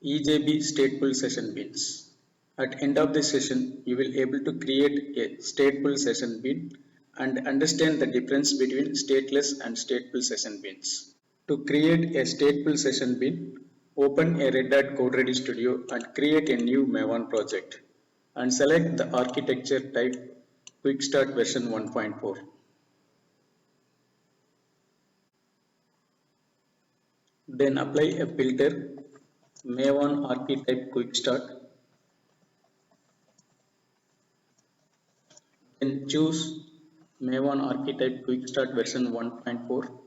EJB stateful session beans. At end of the session, you will able to create a stateful session bean and understand the difference between stateless and stateful session beans. To create a stateful session bean, open a Red Hat Code Ready Studio and create a new Maven project and select the architecture type Quick Start version 1.4. Then apply a filter Maven archetype Quick Start. Then choose Maven archetype Quick Start version 1.4.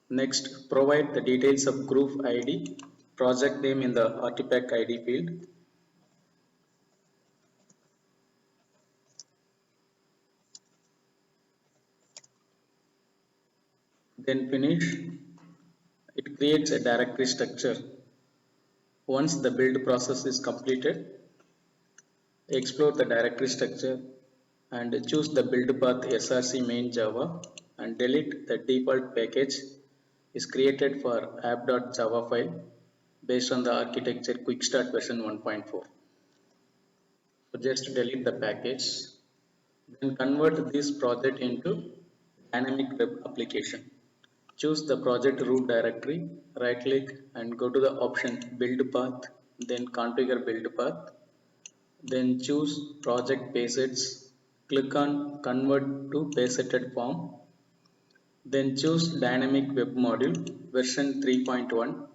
Next, provide the details of group ID, project name in the artifact ID field. Then finish. It creates a directory structure. Once the build process is completed, explore the directory structure and choose the build path src main java and delete the default package is created for app.java file based on the architecture quick start version 1.4. So just delete the package. Then convert this project into dynamic web application. Choose the project root directory, right click and go to the option build path, then configure build path. Then choose project basets, click on convert to baseted form. Then choose dynamic web module version 3.1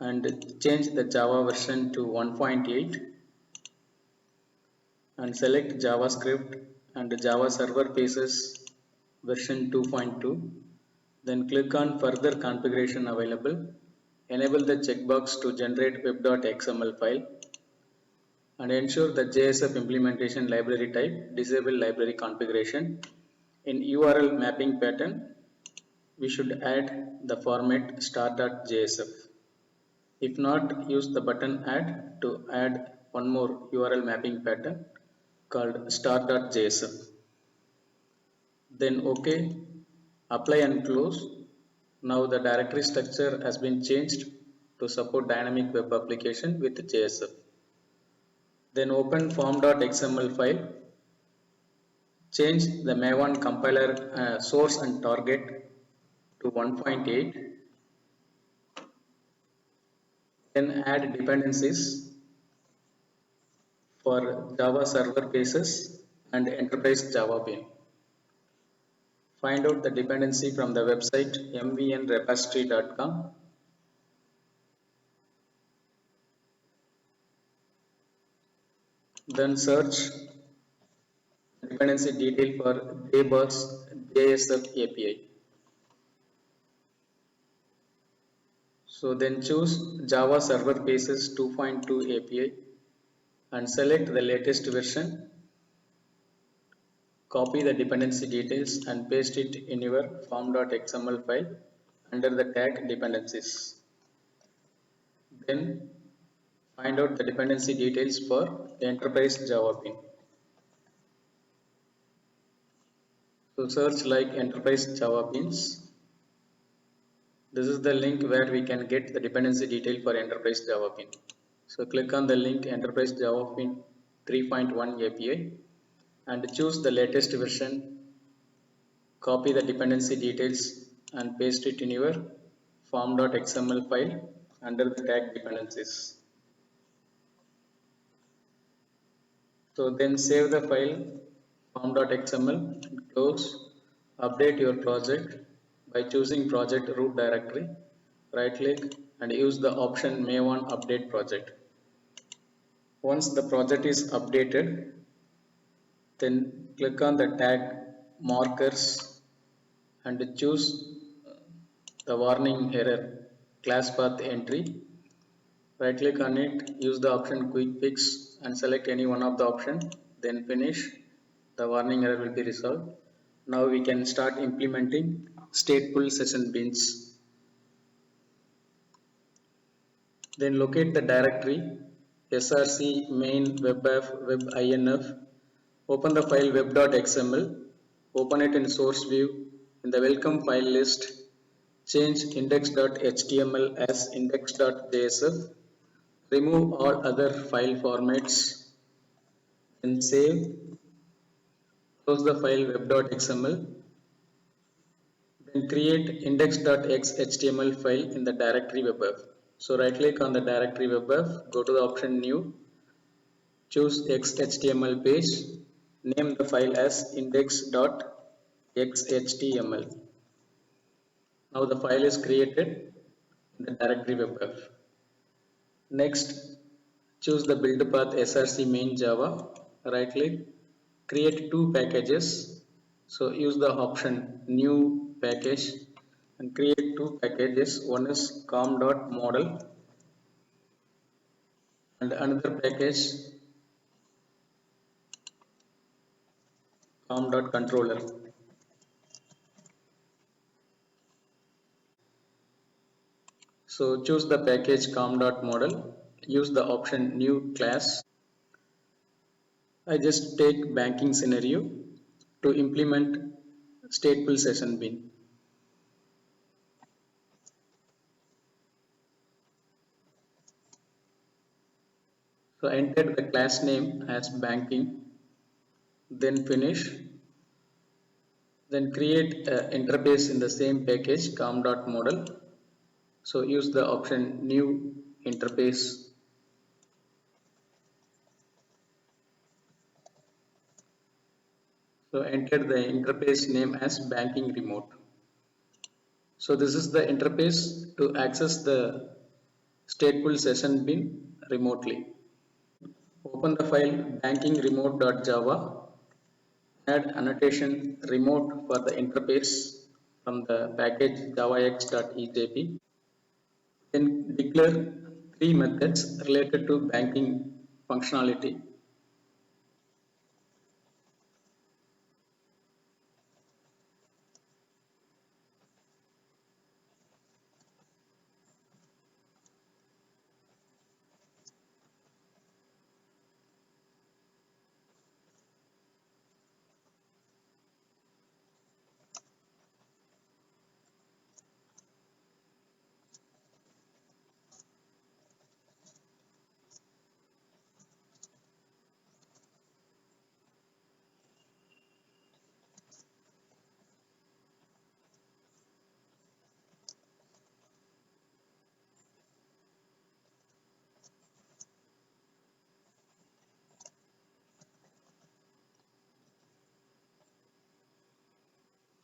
and change the Java version to 1.8 and select JavaScript and Java server bases version 2.2. Then click on further configuration available. Enable the checkbox to generate web.xml file and ensure the JSF implementation library type disable library configuration. In URL mapping pattern, we should add the format star.jsf. If not, use the button add to add one more URL mapping pattern called star.jsf. Then OK, apply and close. Now the directory structure has been changed to support dynamic web application with JSF. Then open form.xml file. Change the Maven compiler source and target to 1.8. Then add dependencies for Java server bases and enterprise Java bean. Find out the dependency from the website mvnrepository.com. Then search dependency detail for JSF API. So then choose Java Server Bases 2.2 API and select the latest version. Copy the dependency details and paste it in your form.xml file under the tag dependencies. Then find out the dependency details for the enterprise Java bean. So search like enterprise Java beans. This is the link where we can get the dependency detail for enterprise Java bean. So click on the link enterprise Java bean 3.1 API and choose the latest version. Copy the dependency details and paste it in your form.xml file under the tag dependencies. So then save the file form.xml, close, update your project by choosing project root directory, right click and use the option Maven update project. Once the project is updated, then click on the tag markers and choose the warning error class path entry. Right click on it, use the option quick fix and select any one of the option, then finish. The warning error will be resolved. Now we can start implementing stateful session beans. Then locate the directory src main webinf. Open the file web.xml. Open it in source view. In the welcome file list, change index.html as index.jsf, remove all other file formats, then save, close the file web.xml, then create index.xhtml file in the directory webf. So right click on the directory webf, go to the option new, choose xhtml page, name the file as index.xhtml. Now the file is created in the directory webf. Next, choose the build path src main java, right click, create two packages. So use the option new package and create two packages. One is com.model and another package com.controller. So choose the package com.model, use the option new class. I just take banking scenario to implement stateful session bin. So enter the class name as banking, then finish, then create an interface in the same package com.model. So use the option new interface. So enter the interface name as banking remote. So this is the interface to access the stateful session bin remotely. Open the file banking remote.java, add annotation remote for the interface from the package javax.ejb. Then declare three methods related to banking functionality.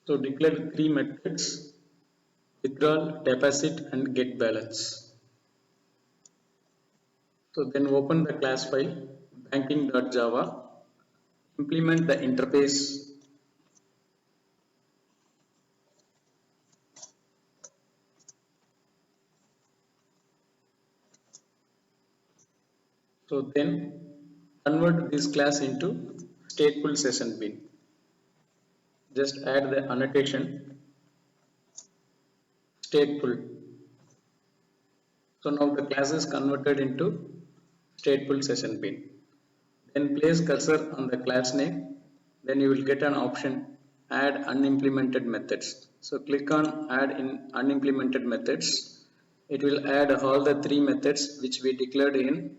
So declare three methods: withdrawal, deposit, and get balance. So then open the class file banking.java, implement the interface. So then convert this class into stateful session bin. Just add the annotation stateful. So now the class is converted into stateful session bin. Then place cursor on the class name. Then you will get an option add unimplemented methods. So click on add in unimplemented methods. It will add all the three methods which we declared in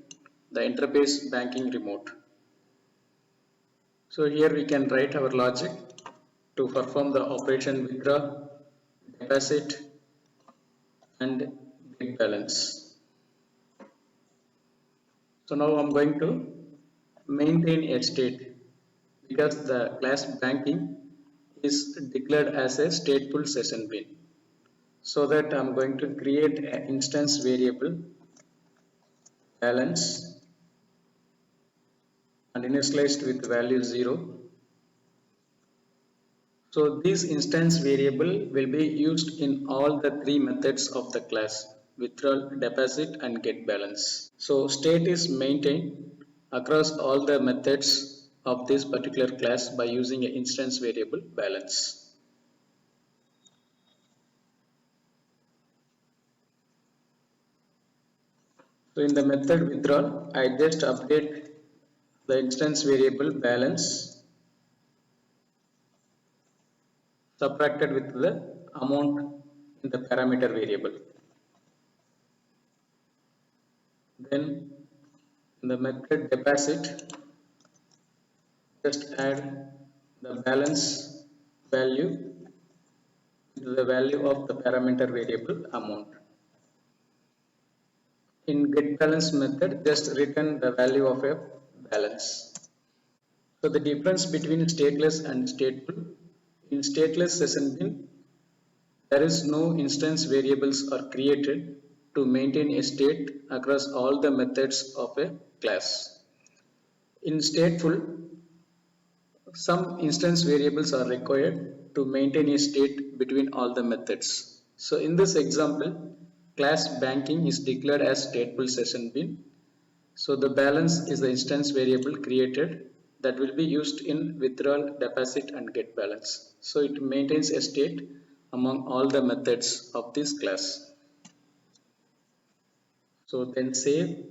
the interface banking remote. So here we can write our logic to perform the operation withdraw, deposit, and get balance. So now I'm going to maintain a state because the class banking is declared as a stateful session bin. So that I'm going to create an instance variable balance and initialized with value 0. So this instance variable will be used in all the three methods of the class: withdrawal, deposit, and get balance. So state is maintained across all the methods of this particular class by using an instance variable balance. So in the method withdrawal, I just update the instance variable balance subtracted with the amount in the parameter variable. Then in the method deposit, just add the balance value to the value of the parameter variable amount. In getBalance method, just return the value of a balance. So the difference between stateless and stateful: in stateless session bin, there is no instance variables are created to maintain a state across all the methods of a class. In stateful, some instance variables are required to maintain a state between all the methods. So in this example, class banking is declared as stateful session bin. So the balance is the instance variable created that will be used in withdrawal, deposit and get balance. So it maintains a state among all the methods of this class. So then save,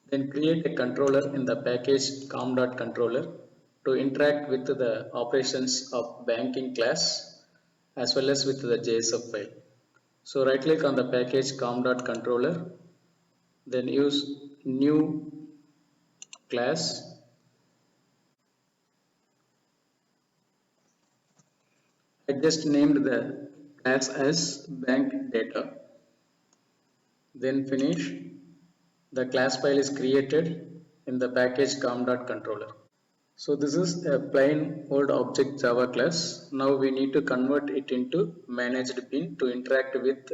then create a controller in the package com.controller to interact with the operations of banking class as well as with the JSF file. So right click on the package com.controller, then use new class. I just named the class as bank data. Then finish. The class file is created in the package com.controller. So this is a plain old object Java class. Now we need to convert it into managed bin to interact with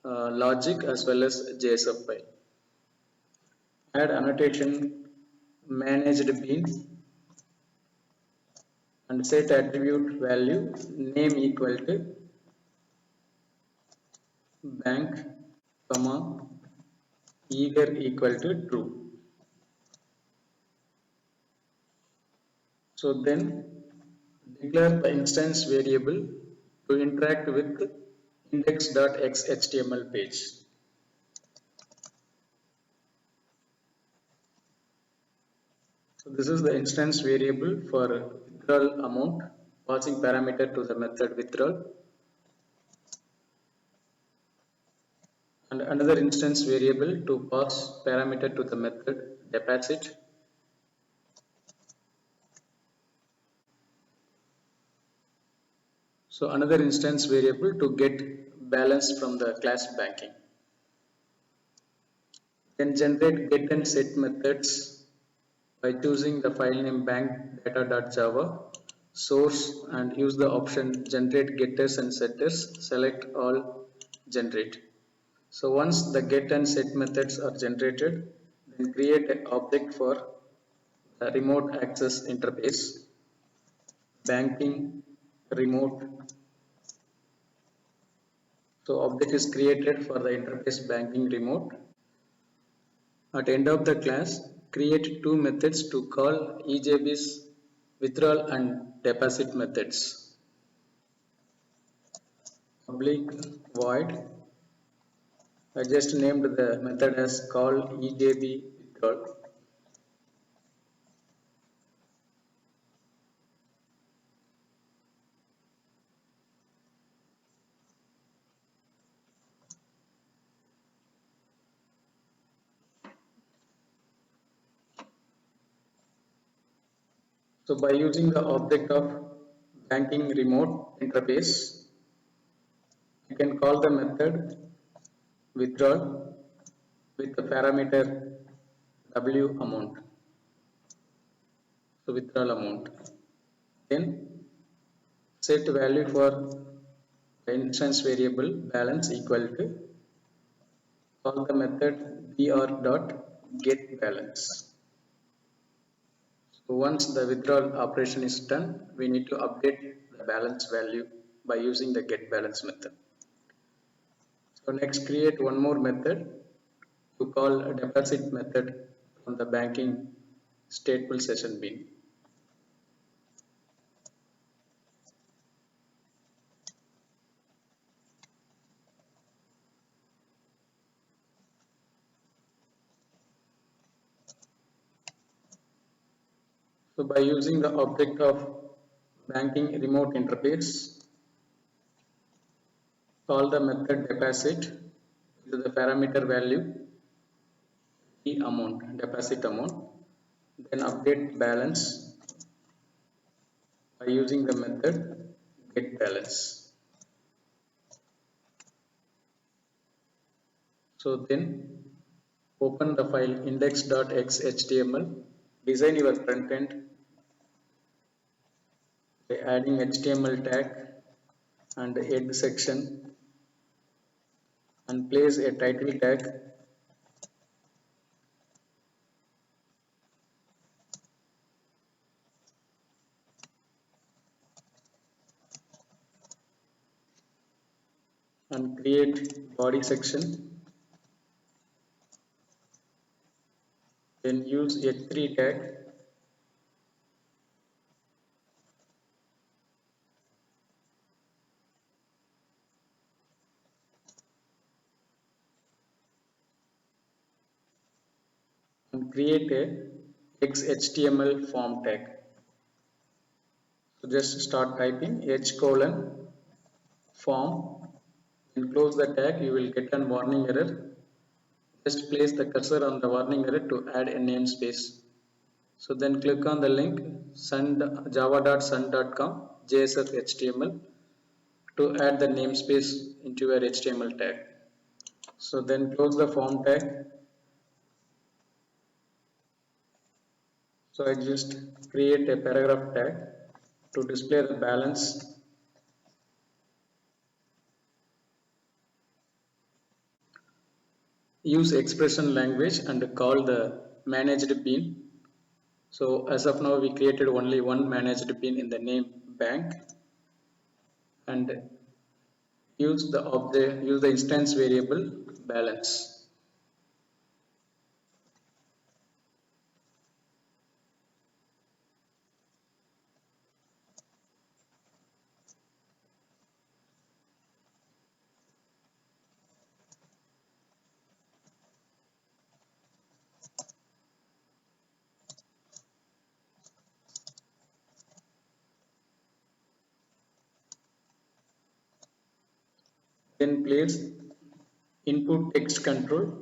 logic as well as JSF file. Add annotation managed bin and set attribute value name equal to bank comma eager equal to true. So then declare the instance variable to interact with index.xhtml page. So this is the instance variable for withdrawal amount, passing parameter to the method withdrawal, and another instance variable to pass parameter to the method deposit. So another instance variable to get balance from the class banking. Then generate get and set methods by choosing the file name bankdata.java source and use the option generate getters and setters, select all, generate. So once the get and set methods are generated, then create an object for the remote access interface, banking remote. So object is created for the interface banking remote. At end of the class, create two methods to call EJB's withdrawal and deposit methods. Public void. I just named the method as call EJB withdrawal. So by using the object of banking remote interface, you can call the method withdrawal with the parameter W amount. So withdrawal amount. Then set value for the instance variable balance equal to call the method br.getBalance. So once the withdrawal operation is done, we need to update the balance value by using the getBalance method. So next create one more method to call a deposit method from the banking stateful session bin. So by using the object of banking remote interface, Call the method deposit with the parameter value deposit amount. Then update balance by using the method get balance. So then open the file index.xhtml, design your front end by adding HTML tag and head section and place a title tag and create body section. Then use h3 tag and create a XHTML form tag. So just start typing h:form, then close the tag. You will get a warning error. Just place the cursor on the warning error to add a namespace. So then click on the link java.sun.com JSF HTML to add the namespace into your HTML tag. So then close the form tag. So I just create a paragraph tag to display the balance. Use expression language and call the managed bean. So as of now we created only one managed bean in the name bank, and use the instance variable balance. Then place input text control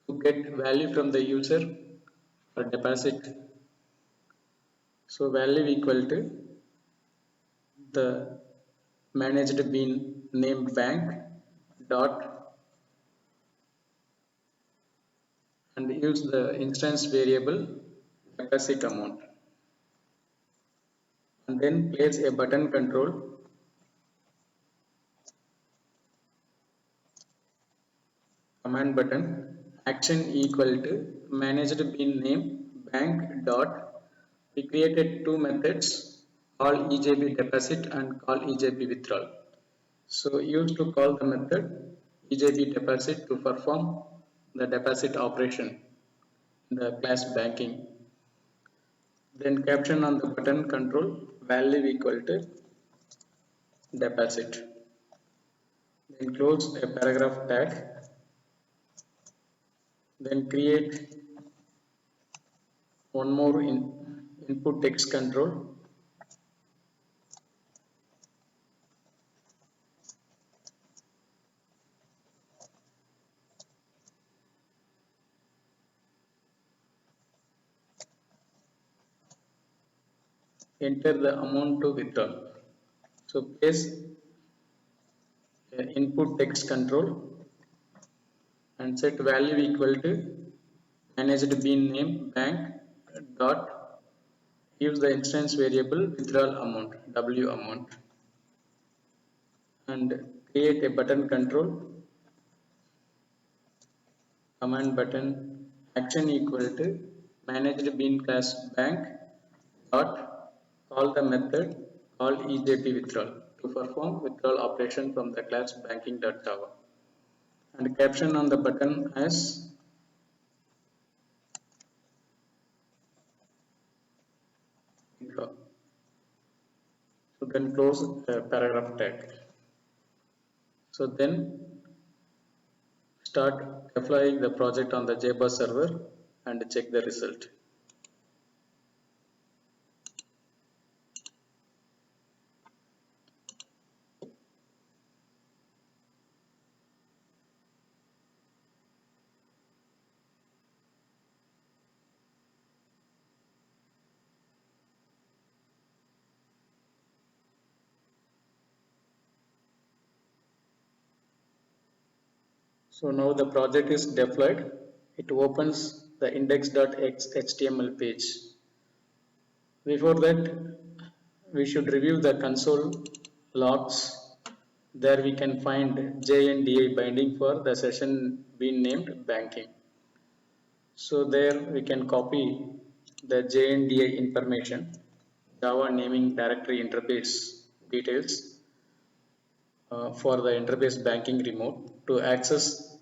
to get value from the user or deposit. So value equal to the managed bean name bank dot and use the instance variable deposit amount, and then place a button control command button action equal to managed bean name bank dot. We created two methods, call EJB deposit and call EJB withdrawal. So use to call the method EJB deposit to perform the deposit operation in the class banking. Then caption on the button control value equal to deposit. Then close a paragraph tag. Then create one more input text control. Enter the amount to withdraw. So place input text control and set value equal to managed bean name bank dot. Use the instance variable withdrawal amount W amount and create a button control command button action equal to managed bean class bank dot call the method call EJP withdrawal to perform withdrawal operation from the class banking.java, and caption on the button as withdraw. So then close the paragraph tag. So then start deploying the project on the JBoss server and check the result. So now the project is deployed. It opens the index.html page. Before that, we should review the console logs. There we can find JNDI binding for the session being named banking. So there we can copy the JNDI information, Java naming directory interface details for the interface banking remote to access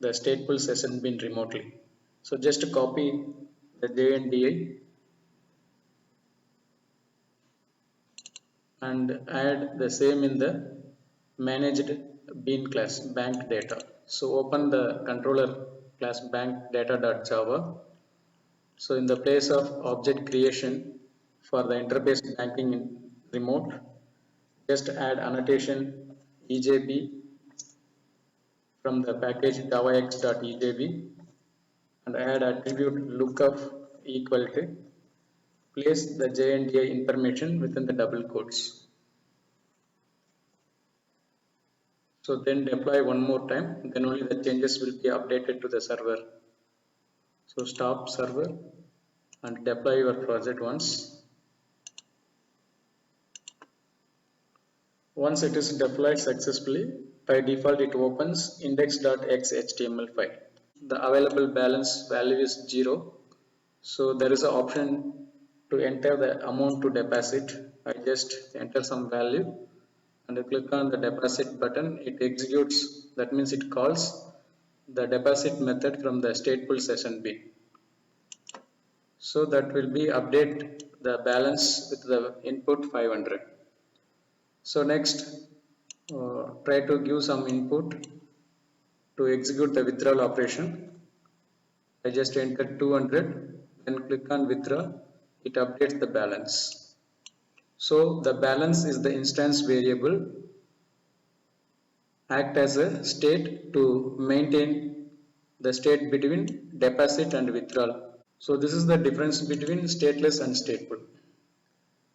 the stateful session bin remotely. So just copy the JNDI and add the same in the managed bean class bank data. So open the controller class bank data.java. So in the place of object creation for the interface banking in remote, just add annotation EJB from the package javax.ejb and add attribute lookup equal to place the JNDI information within the double quotes. So then deploy one more time, then only the changes will be updated to the server. So stop server and deploy your project once. Once it is deployed successfully, by default it opens index.xhtml file. The available balance value is 0. So there is an option to enter the amount to deposit. I just enter some value and I click on the deposit button. It executes, that means it calls the deposit method from the stateful session bin. So that will be update the balance with the input 500. So next try to give some input to execute the withdrawal operation. I just entered 200, then click on withdraw, it updates the balance. So the balance is the instance variable, act as a state to maintain the state between deposit and withdrawal. So this is the difference between stateless and stateful.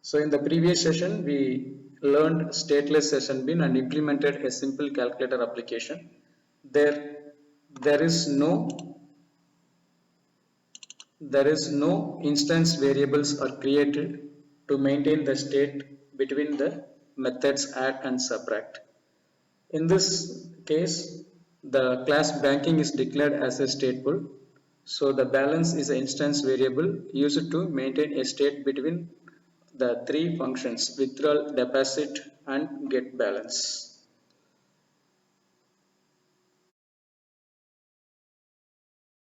So in the previous session, we learned stateless session bin and implemented a simple calculator application. There is no instance variables are created to maintain the state between the methods add and subtract. In this case, the class banking is declared as a stateful. So the balance is an instance variable used to maintain a state between the three functions withdrawal, deposit and get balance.